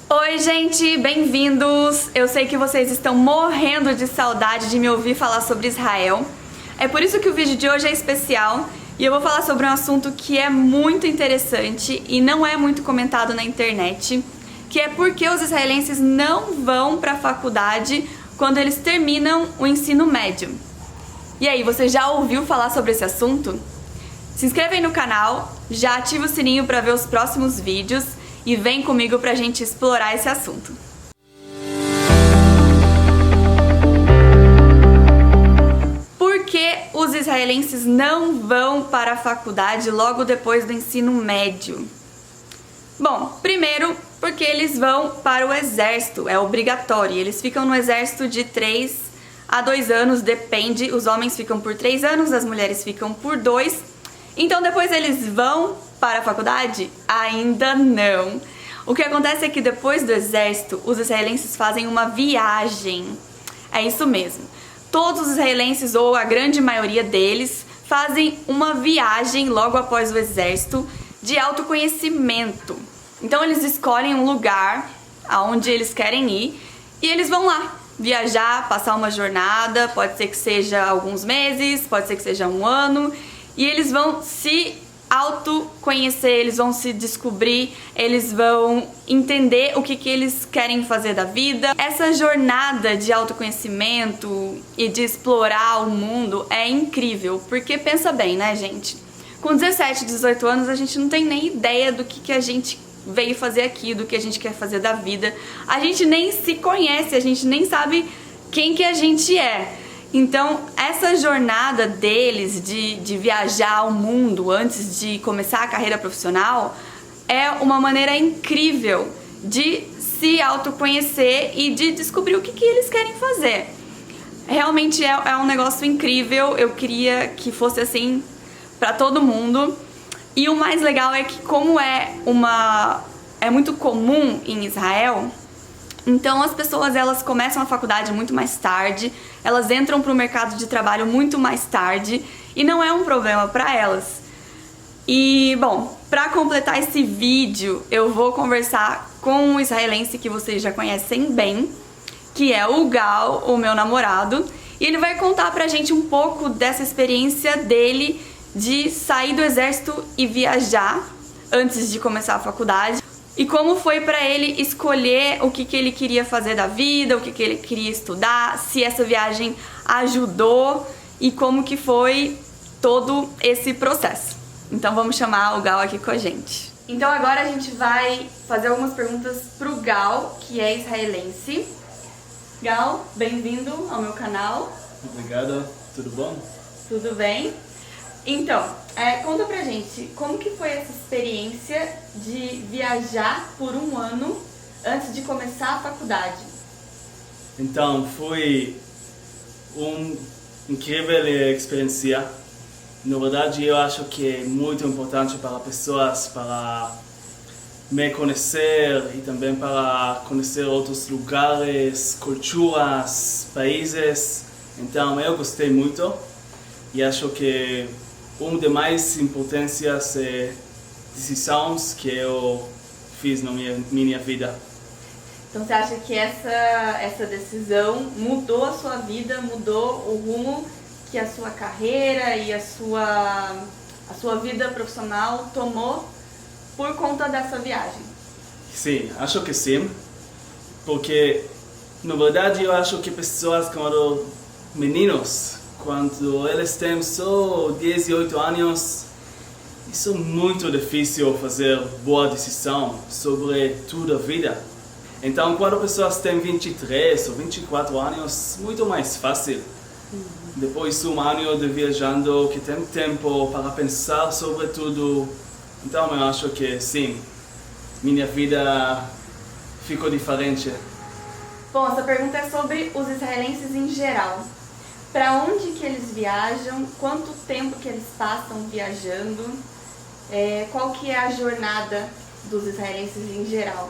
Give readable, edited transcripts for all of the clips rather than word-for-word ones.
Oi gente, bem-vindos! Eu sei que vocês estão morrendo de saudade de me ouvir falar sobre Israel. É por isso que o vídeo de hoje é especial e eu vou falar sobre um assunto que é muito interessante e não é muito comentado na internet, que é porque os israelenses não vão para a faculdade quando eles terminam o ensino médio. E aí, você já ouviu falar sobre esse assunto? Se inscreve aí no canal, já ativa o sininho para ver os próximos vídeos e vem comigo pra gente explorar esse assunto. Por que os israelenses não vão para a faculdade logo depois do ensino médio? Bom, primeiro porque eles vão para o exército, é obrigatório. Eles ficam no exército de 3 a 2 anos, depende. Os homens ficam por 3 anos, as mulheres ficam por 2. Então depois eles vão para a faculdade? Ainda não. O que acontece é que depois do exército, os israelenses fazem uma viagem. É isso mesmo. Todos os israelenses, ou a grande maioria deles, fazem uma viagem logo após o exército de autoconhecimento. Então eles escolhem um lugar aonde eles querem ir e eles vão lá viajar, passar uma jornada, pode ser que seja alguns meses, pode ser que seja um ano, e eles vão se autoconhecer, eles vão se descobrir, eles vão entender o que eles querem fazer da vida. Essa jornada de autoconhecimento e de explorar o mundo é incrível, porque pensa bem, né, gente? Com 17, 18 anos a gente não tem nem ideia do que a gente veio fazer aqui, do que a gente quer fazer da vida. A gente nem se conhece, a gente nem sabe quem que a gente é. Então, essa jornada deles de viajar ao mundo antes de começar a carreira profissional é uma maneira incrível de se autoconhecer e de descobrir o que eles querem fazer. Realmente é um negócio incrível, eu queria que fosse assim para todo mundo. E o mais legal é que como é muito comum em Israel, então as pessoas elas começam a faculdade muito mais tarde, elas entram para o mercado de trabalho muito mais tarde e não é um problema para elas. E bom, para completar esse vídeo eu vou conversar com um israelense que vocês já conhecem bem, que é o Gal, o meu namorado, e ele vai contar pra gente um pouco dessa experiência dele de sair do exército e viajar antes de começar a faculdade. E como foi pra ele escolher o que ele queria fazer da vida, o que ele queria estudar, se essa viagem ajudou e como que foi todo esse processo. Então vamos chamar o Gal aqui com a gente. Então agora a gente vai fazer algumas perguntas pro Gal, que é israelense. Gal, bem-vindo ao meu canal. Obrigado, tudo bom? Tudo bem? Então, conta pra gente, como que foi essa experiência de viajar por um ano antes de começar a faculdade? Então, foi uma incrível experiência. Na verdade, eu acho que é muito importante para pessoas para me conhecer e também para conhecer outros lugares, culturas, países. Então, eu gostei muito e acho que uma das mais importantes decisões que eu fiz na minha vida. Então você acha que essa decisão mudou a sua vida, mudou o rumo que a sua carreira e a sua vida profissional tomou por conta dessa viagem? Sim, acho que sim, porque na verdade eu acho que pessoas como meninos, quando eles têm só 18 anos, isso é muito difícil fazer boa decisão sobre toda a vida. Então, quando pessoas têm 23 ou 24 anos, muito mais fácil. Depois de um ano de viajando, que tem tempo para pensar sobre tudo. Então, eu acho que sim, minha vida ficou diferente. Bom, essa pergunta é sobre os israelenses em geral. Para onde que eles viajam? Quanto tempo que eles passam viajando? Qual que é a jornada dos israelenses em geral?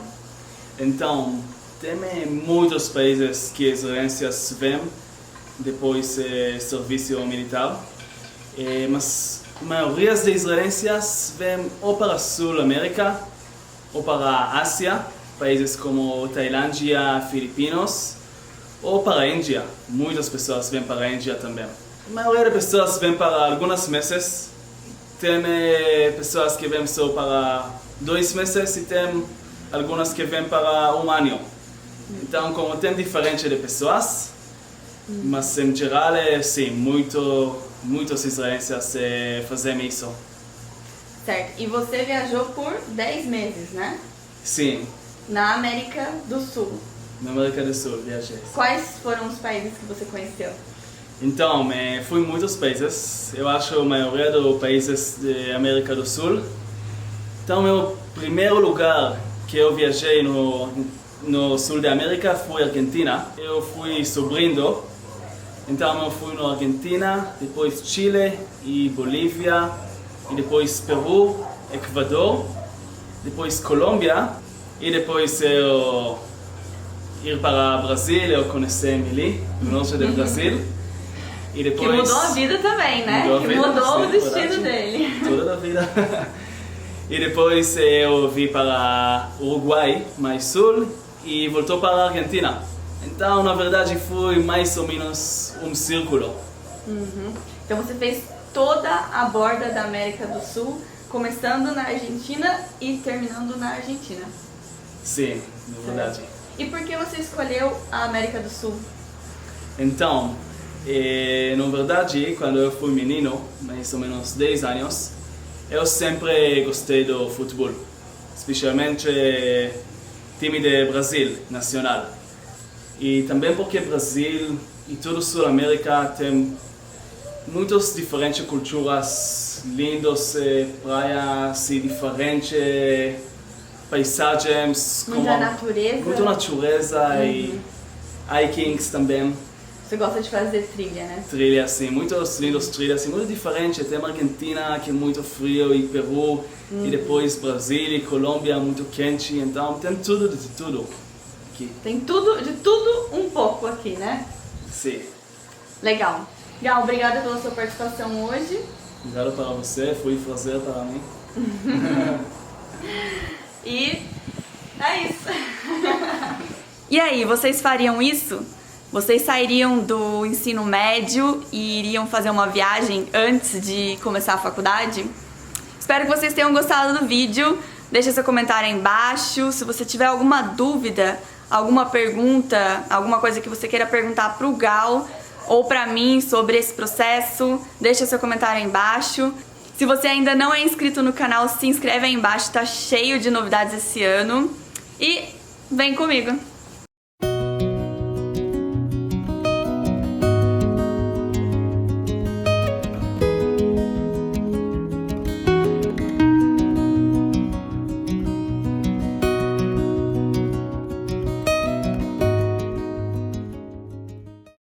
Então, tem muitos países que os israelenses vêm depois do serviço militar, mas a maioria dos israelenses vêm ou para a Sul América ou para a Ásia, países como Tailândia, Filipinos ou para a Índia. Muitas pessoas vêm para a Índia também. A maioria das pessoas vem para alguns meses. Tem pessoas que vêm só para 2 meses e tem algumas que vêm para 1 ano. Então, como tem diferente de pessoas, mas em geral, sim, muitos israelenses fazem isso. Certo. E você viajou por 10 meses, né? Sim, Na América do Sul. na América do Sul, viajei. Quais foram os países que você conheceu? Então, fui em muitos países. Eu acho a maioria dos países da América do Sul. Então, meu primeiro lugar que eu viajei no sul da América foi Argentina. Eu fui sobrinho. Então, eu fui na Argentina, depois Chile e Bolívia, e depois Peru, Equador, depois Colômbia, e depois eu ir para o Brasil, eu conheci Emily, no norte do Brasil. E depois, Que mudou a vida também, né? Mudou a que vida, mudou sim, o destino verdade. dele. Toda a vida. E depois eu vim para Uruguai, mais sul, e voltou para a Argentina. Então, na verdade, foi mais ou menos um círculo. Então você fez toda a borda da América do Sul, começando na Argentina e terminando na Argentina. Sim, na verdade. E por que você escolheu a América do Sul? Então, na verdade, quando eu fui menino, mais ou menos 10 anos, eu sempre gostei do futebol, especialmente time do Brasil, nacional. E também porque Brasil e toda a Sul-América tem muitas diferentes culturas, lindas praias e diferentes paisagens. Muita natureza. Muita natureza e hikings também. Você gosta de fazer trilha, né? Trilhas, sim, muitos lindos trilhas, muito diferentes. Tem Argentina, que é muito frio, e Peru, e depois Brasil e Colômbia, muito quente. Então tem tudo de tudo aqui. Tem tudo, de tudo um pouco aqui, né? Sim. Legal. Gal, obrigada pela sua participação hoje. Obrigado para você, foi um prazer para mim. E é isso. E aí, vocês fariam isso? Vocês sairiam do ensino médio e iriam fazer uma viagem antes de começar a faculdade? Espero que vocês tenham gostado do vídeo. Deixa seu comentário aí embaixo. Se você tiver alguma dúvida, alguma pergunta, alguma coisa que você queira perguntar pro Gal ou pra mim sobre esse processo, deixa seu comentário aí embaixo. Se você ainda não é inscrito no canal, se inscreve aí embaixo, tá cheio de novidades esse ano. E vem comigo!